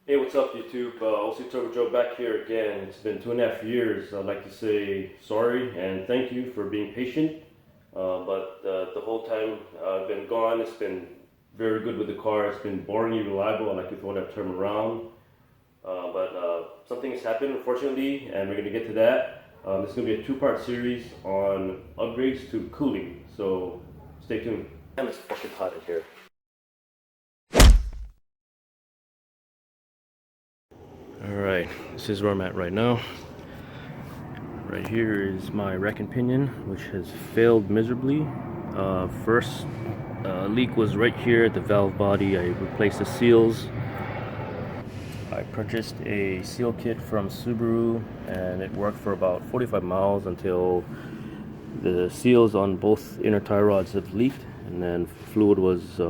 Hey, what's up YouTube? OCTurboJoe back here again. It's been 2.5 years. I'd like to say sorry and thank you for being patient. But the whole time I've been gone, it's been very good with the car. It's been boringly reliable. I like to throw that term around. But something has happened, unfortunately, and we're going to get to that. This is going to be a two-part series on upgrades to cooling. So stay tuned. Damn, it's fucking hot in here. Alright, this is where I'm at right now. Right here is my rack and pinion, which has failed miserably. First leak was right here at the valve body. I replaced the seals. I purchased a seal kit from Subaru and it worked for about 45 miles until the seals on both inner tie rods have leaked and then fluid was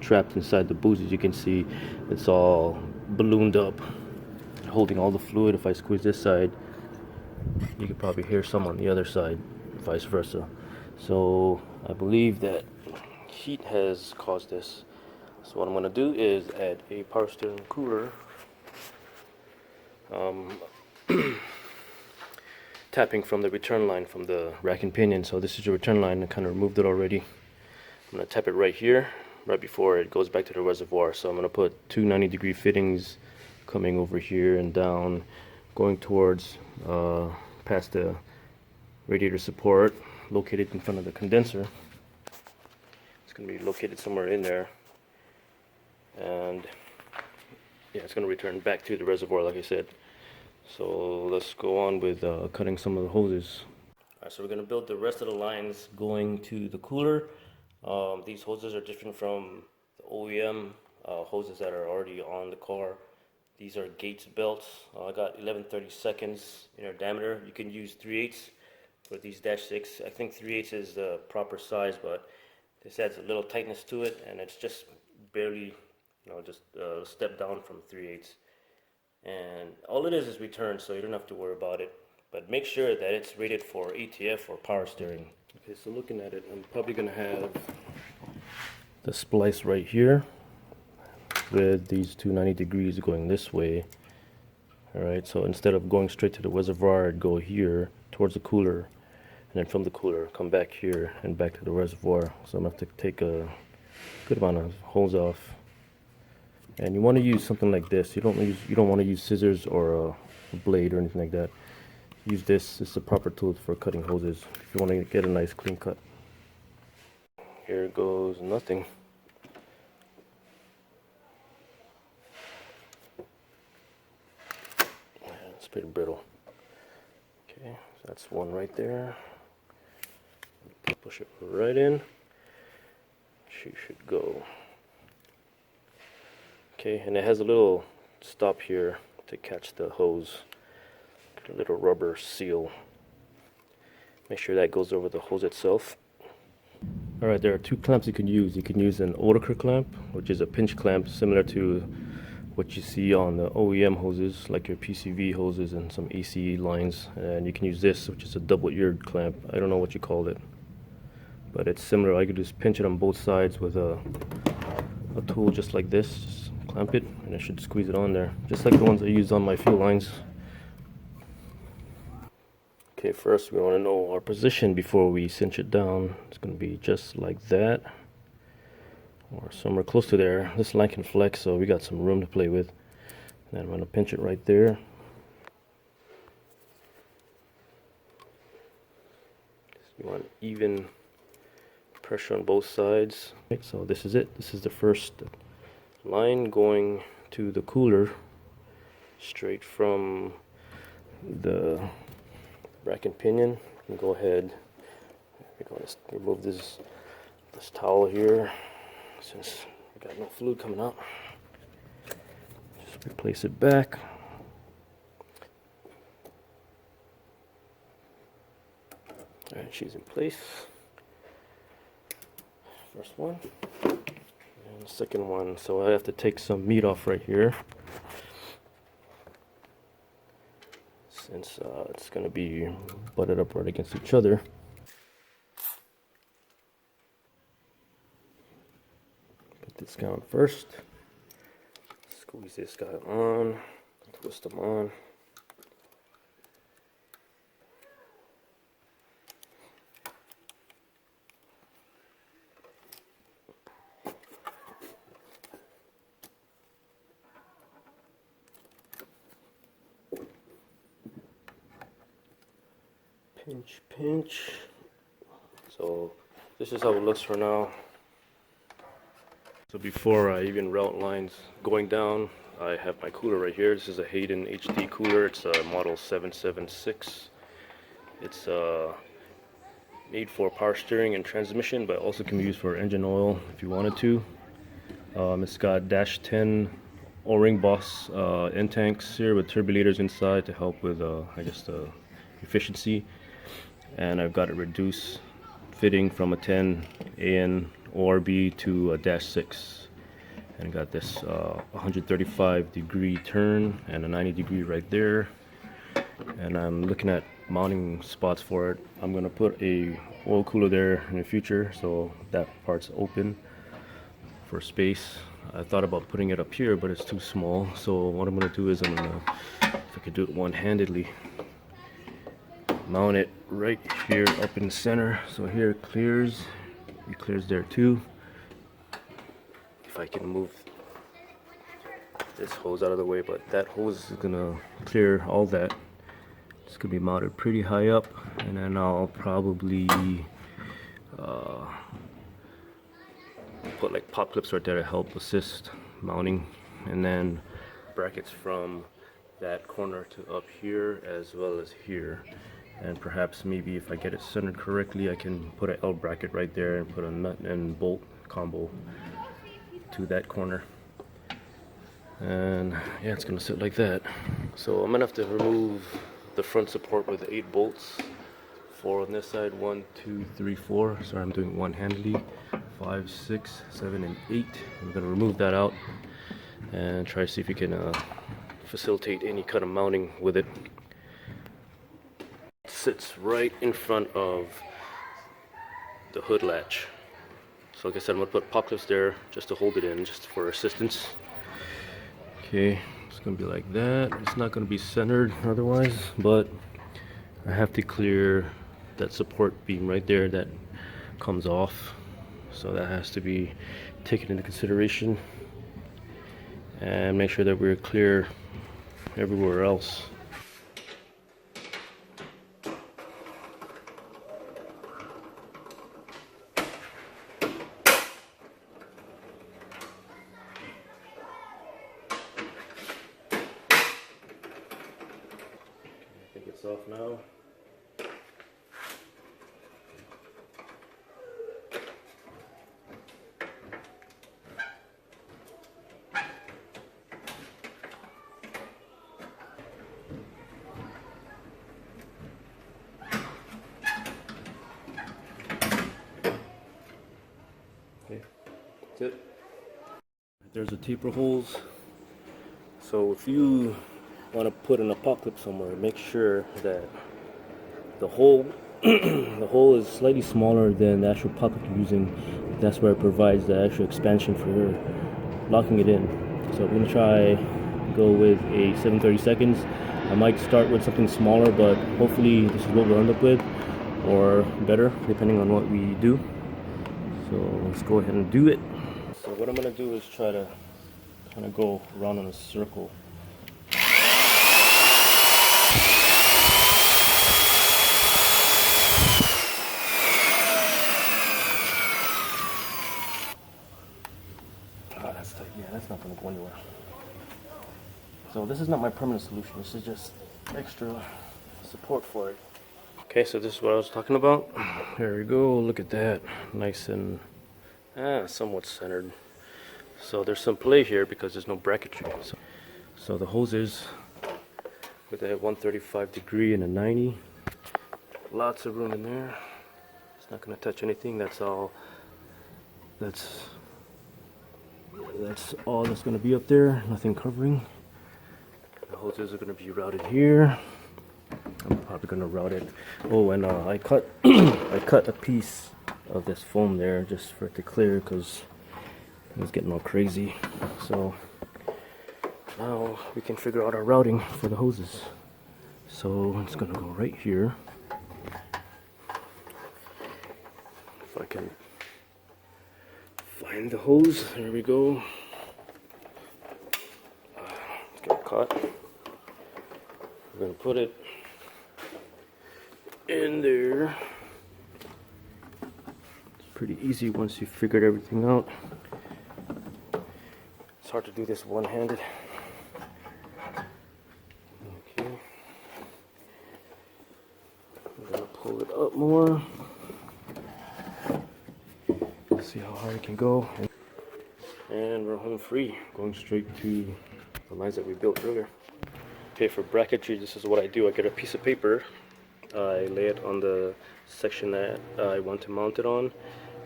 trapped inside the boots. As you can see, it's all ballooned up, holding all the fluid. If I squeeze this side, you could probably hear some on the other side, vice versa. So I believe that heat has caused this. So what I'm going to do is add a power steering cooler, tapping from the return line from the rack and pinion. So this is your return line. I kind of removed it already. I'm going to tap it right here, right before it goes back to the reservoir. So I'm going to put two 90-degree fittings coming over here and down, going towards past the radiator support, located in front of the condenser. It's going to be located somewhere in there, and yeah, it's going to return back to the reservoir like I said. So let's go on with cutting some of the hoses. Alright, so we're going to build the rest of the lines going to the cooler. These hoses are different from the OEM hoses that are already on the car. These are Gates belts. I got 11/32 in their diameter. You can use 3/8 for these -6. I think 3/8 is the proper size, but this adds a little tightness to it, and it's just barely, just a step down from 3/8. And all it is return, so you don't have to worry about it. But make sure that it's rated for ATF or power steering. Okay, so looking at it, I'm probably gonna have the splice right here, with these two 90 degrees going this way. Alright, so instead of going straight to the reservoir, I'd go here towards the cooler, and then from the cooler come back here and back to the reservoir. So I'm going to have to take a good amount of hose off. And you want to use something like this. You don't want to use scissors or a blade or anything like that. Use this. It's the proper tool for cutting hoses if you want to get a nice clean cut. Here goes nothing. It's pretty brittle. Okay, so that's one right there. Push it right in. She should go. Okay, and it has a little stop here to catch the hose. A little rubber seal. Make sure that goes over the hose itself. Alright, there are two clamps you can use. You can use an Automotive clamp, which is a pinch clamp similar to what you see on the OEM hoses, like your PCV hoses and some AC lines. And you can use this, which is a double-eared clamp. I don't know what you called it, but it's similar. I could just pinch it on both sides with a tool just like this. Just clamp it, and I should squeeze it on there, just like the ones I use on my fuel lines. Okay, first we want to know our position before we cinch it down. It's going to be just like that, or somewhere close to there. This line can flex, so we got some room to play with. And I'm going to pinch it right there. You want even pressure on both sides. Okay, so this is it. This is the first line going to the cooler, straight from the rack and pinion. And go ahead. We're going to remove this towel here, since we got no fluid coming out. Just replace it back. Alright, she's in place. First one. And the second one. So I have to take some meat off right here, since it's going to be butted up right against each other. Put this down first. Squeeze this guy on, twist them on. Pinch, pinch. So this is how it looks for now. So before I even route lines going down, I have my cooler right here. This is a Hayden HD cooler. It's a model 776. It's made for power steering and transmission, but also can be used for engine oil if you wanted to. It's got dash 10 O-ring boss end tanks here with turbulators inside to help with, I guess, the efficiency. And I've got it reduced fitting from a 10 AN ORB to a dash 6. And got this 135 degree turn and a 90 degree right there. And I'm looking at mounting spots for it. I'm going to put a oil cooler there in the future, so that part's open for space. I thought about putting it up here, but it's too small. So what I'm going to do is I'm going to, if I could do it one-handedly, mount it right here up in the center. So here it clears there too. If I can move this hose out of the way, but that hose is gonna clear all that. It's gonna be mounted pretty high up, and then I'll probably put like pop clips right there to help assist mounting, and then brackets from that corner to up here as well as here. And perhaps maybe if I get it centered correctly, I can put an L bracket right there and put a nut and bolt combo to that corner. And yeah, it's gonna sit like that. So I'm gonna have to remove the front support with 8 bolts. 4 on this side, 1, 2, 3, 4. Sorry, I'm doing one-handedly. 5, 6, 7, and 8. I'm gonna remove that out and try to see if we can facilitate any kind of mounting with it. It sits right in front of the hood latch. So like I said, I'm gonna put pop clips there just to hold it in, just for assistance. Okay, it's gonna be like that. It's not gonna be centered otherwise, but I have to clear that support beam right there that comes off. So that has to be taken into consideration, and make sure that we're clear everywhere else. I think it's off now. Okay, that's it. There's the taper holes. So if you want to put in a pop clip somewhere, make sure that the hole the hole is slightly smaller than the actual pop clip you're using. That's where it provides the actual expansion for locking it in. So we're gonna try go with a 7/32. I might start with something smaller, but hopefully this is what we'll end up with, or better depending on what we do. So let's go ahead and do it. So what I'm gonna do is try to kind of go around in a circle. That's tight. Yeah, that's not going to go anywhere. So this is not my permanent solution. This is just extra support for it. Okay, so this is what I was talking about. There we go. Look at that. Nice and somewhat centered. So there's some play here because there's no bracketry. So the hoses with a 135 degree and a 90. Lots of room in there. It's not going to touch anything. That's all. That's all that's going to be up there. Nothing covering. The hoses are going to be routed here. I'm probably going to route it. Oh, and I cut I cut a piece of this foam there just for it to clear because it was getting all crazy. So Now we can figure out our routing for the hoses. So it's gonna go right here. If I can find the hose, there we go. Let's get caught. We're gonna put it in there. It's pretty easy once you've figured everything out. It's hard to do this one-handed. Okay. I'm gonna pull it up more. See how hard it can go. And we're home free, going straight to the lines that we built earlier. Okay, for bracketry, this is what I do. I get a piece of paper, I lay it on the section that I want to mount it on,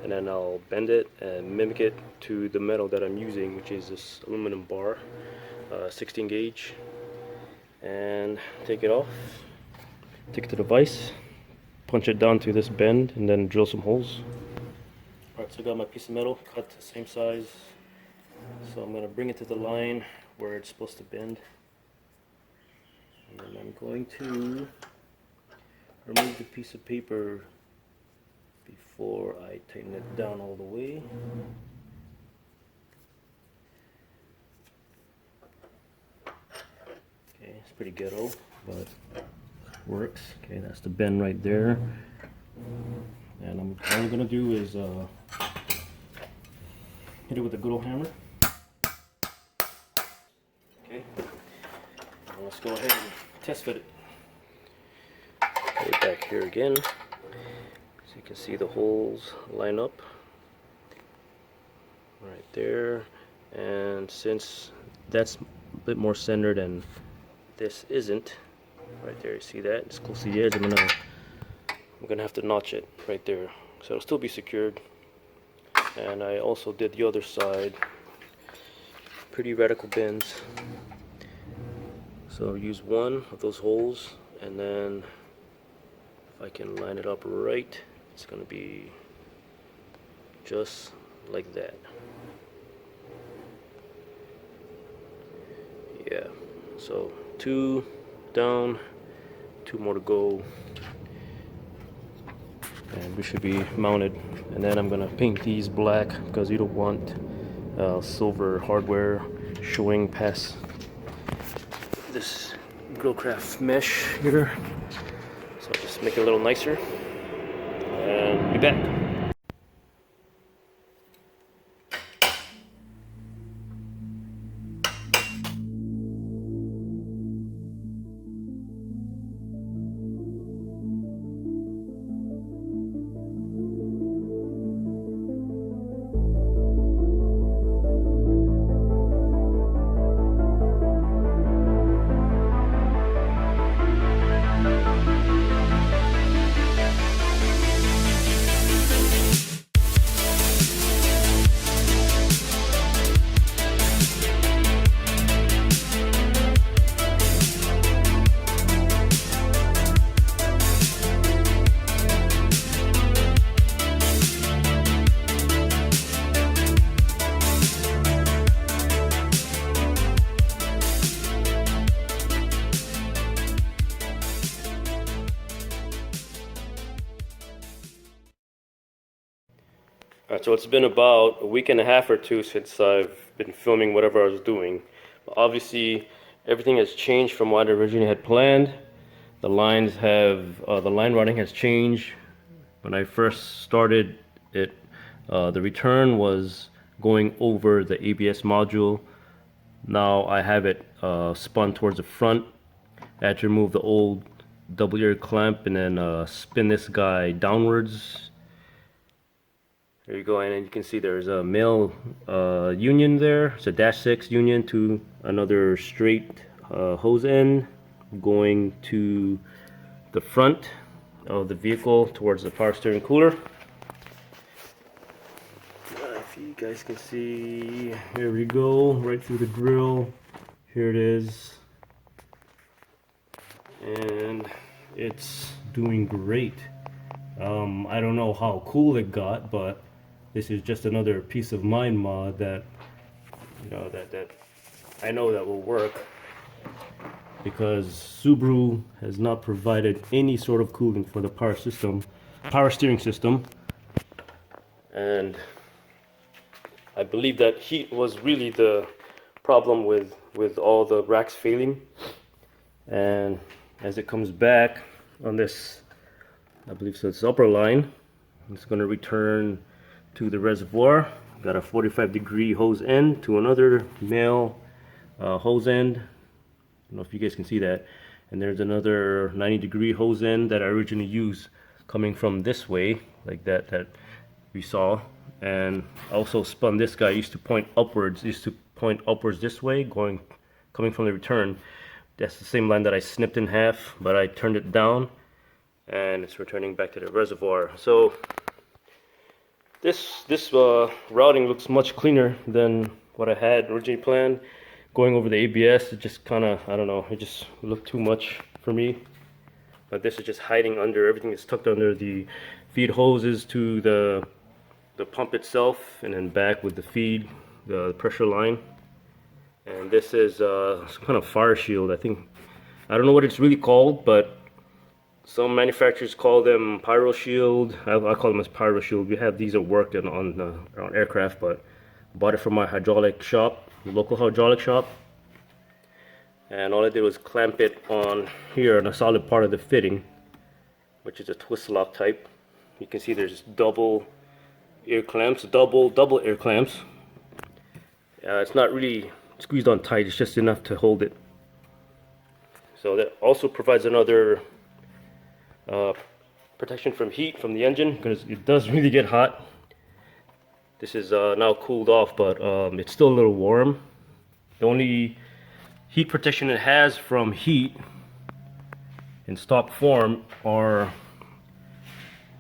and then I'll bend it and mimic it to the metal that I'm using, which is this aluminum bar, 16 gauge, and take it off, take it to the vise, punch it down to this bend, and then drill some holes. Alright, so I got my piece of metal cut the same size, so I'm going to bring it to the line where it's supposed to bend, and then I'm going to remove the piece of paper before I tighten it down all the way. Okay, it's pretty ghetto, but works. Okay, that's the bend right there. And all I'm gonna do is hit it with a good old hammer. Okay, now let's go ahead and test fit it. Put it back here again, so you can see the holes line up right there. And since that's a bit more centered and this isn't, right there, you see that? It's close to the edge. I'm gonna have to notch it right there, so it'll still be secured. And I also did the other side, pretty radical bends. So I'll use one of those holes, and then if I can line it up right, it's gonna be just like that. Yeah, so 2 down, 2 more to go, and we should be mounted. And then I'm gonna paint these black because you don't want silver hardware showing past this Grillcraft mesh here. So just make it a little nicer, and be back. Alright, so it's been about a week and a half or two since I've been filming whatever I was doing. Obviously, everything has changed from what I originally had planned. The lines have, the line routing has changed. When I first started it, the return was going over the ABS module. Now I have it spun towards the front. I had to remove the old double ear clamp and then spin this guy downwards. There you go, and then you can see there's a male union there. It's a -6 union to another straight hose end going to the front of the vehicle towards the power steering cooler. If you guys can see, here we go, right through the grill. Here it is. And it's doing great. I don't know how cool it got, but this is just another peace of mind mod that, you know, that I know that will work, because Subaru has not provided any sort of cooling for the power steering system, and I believe that heat was really the problem with all the racks failing. And as it comes back on this, I believe so, it's upper line, it's going to return to the reservoir. Got a 45-degree hose end to another male hose end. I don't know if you guys can see that. And there's another 90-degree hose end that I originally used coming from this way, like that we saw. And I also spun this guy, used to point upwards this way, coming from the return. That's the same line that I snipped in half, but I turned it down and it's returning back to the reservoir. So this routing looks much cleaner than what I had originally planned. Going over the ABS, it just kind of, I don't know, it just looked too much for me. But this is just hiding under, everything is tucked under the feed hoses to the pump itself, and then back with the feed, the pressure line. And this is some kind of fire shield. I don't know what it's really called, but some manufacturers call them pyro shield. I call them as pyro shield. We have these at work and on aircraft, but I bought it from my hydraulic shop, local hydraulic shop. And all I did was clamp it on here on a solid part of the fitting, which is a twist lock type. You can see there's double ear clamps, double ear clamps. It's not really squeezed on tight, it's just enough to hold it. So that also provides another protection from heat from the engine, because it does really get hot. This is now cooled off, but it's still a little warm. The only heat protection it has from heat in stock form are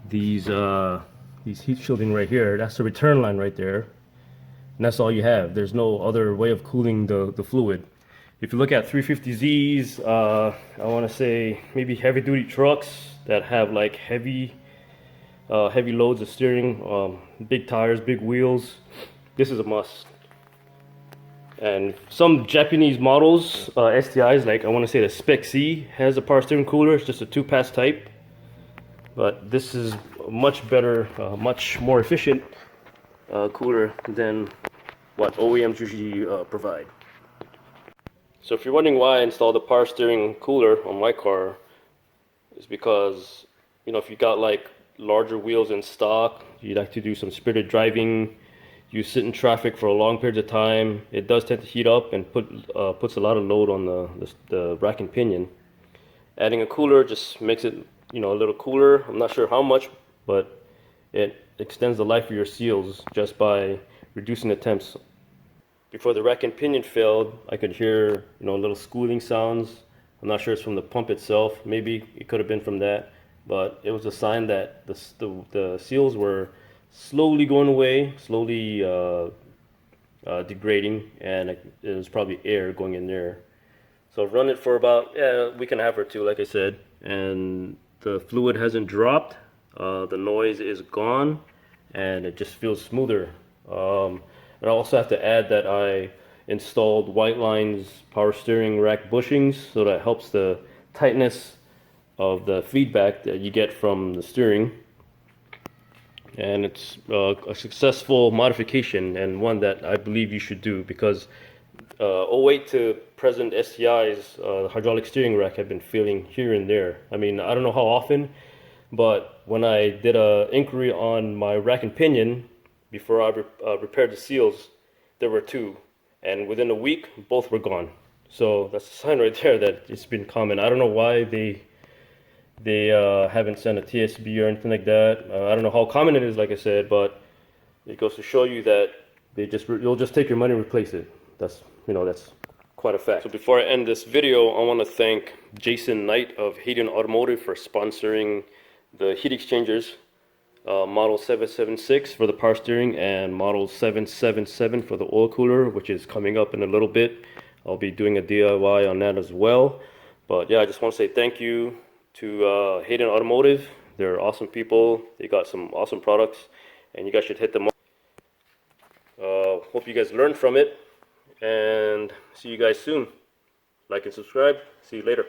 these heat shielding right here. That's the return line right there. And that's all you have. There's no other way of cooling the fluid. If you look at 350Zs, I want to say maybe heavy duty trucks that have like heavy loads of steering, big tires, big wheels, this is a must. And some Japanese models, STIs, like I want to say the Spec C has a power steering cooler. It's just a 2-pass type. But this is much better, much more efficient cooler than what OEMs usually provide. So if you're wondering why I installed a power steering cooler on my car, it's because, you know, if you got like larger wheels in stock, you like to do some spirited driving, you sit in traffic for a long period of time, it does tend to heat up and puts a lot of load on the rack and pinion. Adding a cooler just makes it, you know, a little cooler. I'm not sure how much, but it extends the life of your seals just by reducing the temps. Before the rack and pinion failed, I could hear, you know, little squealing sounds. I'm not sure it's from the pump itself. Maybe it could have been from that, but it was a sign that the seals were slowly going away, slowly degrading, and it was probably air going in there. So I've run it for about a week and a half or two, like I said, and the fluid hasn't dropped. The noise is gone, and it just feels smoother. And I also have to add that I installed Whiteline's power steering rack bushings, so that helps the tightness of the feedback that you get from the steering. And it's a successful modification, and one that I believe you should do, because 08 to present STIs, the hydraulic steering rack have been failing here and there. I mean, I don't know how often, but when I did an inquiry on my rack and pinion before I repaired the seals, there were 2, and within a week both were gone. So that's a sign right there that it's been common. I don't know why they haven't sent a TSB or anything like that. I don't know how common it is, like I said, but it goes to show you that you'll just take your money and replace it. That's quite a fact. So before I end this video, I want to thank Jason Knight of Hayden Automotive for sponsoring the heat exchangers. Model 776 for the power steering and model 777 for the oil cooler, which is coming up in a little bit. I'll be doing a DIY on that as well. But yeah, I just want to say thank you to Hayden Automotive. They're awesome people. They got some awesome products, and you guys should hit them up. Hope you guys learned from it, and see you guys soon. Like and subscribe. See you later.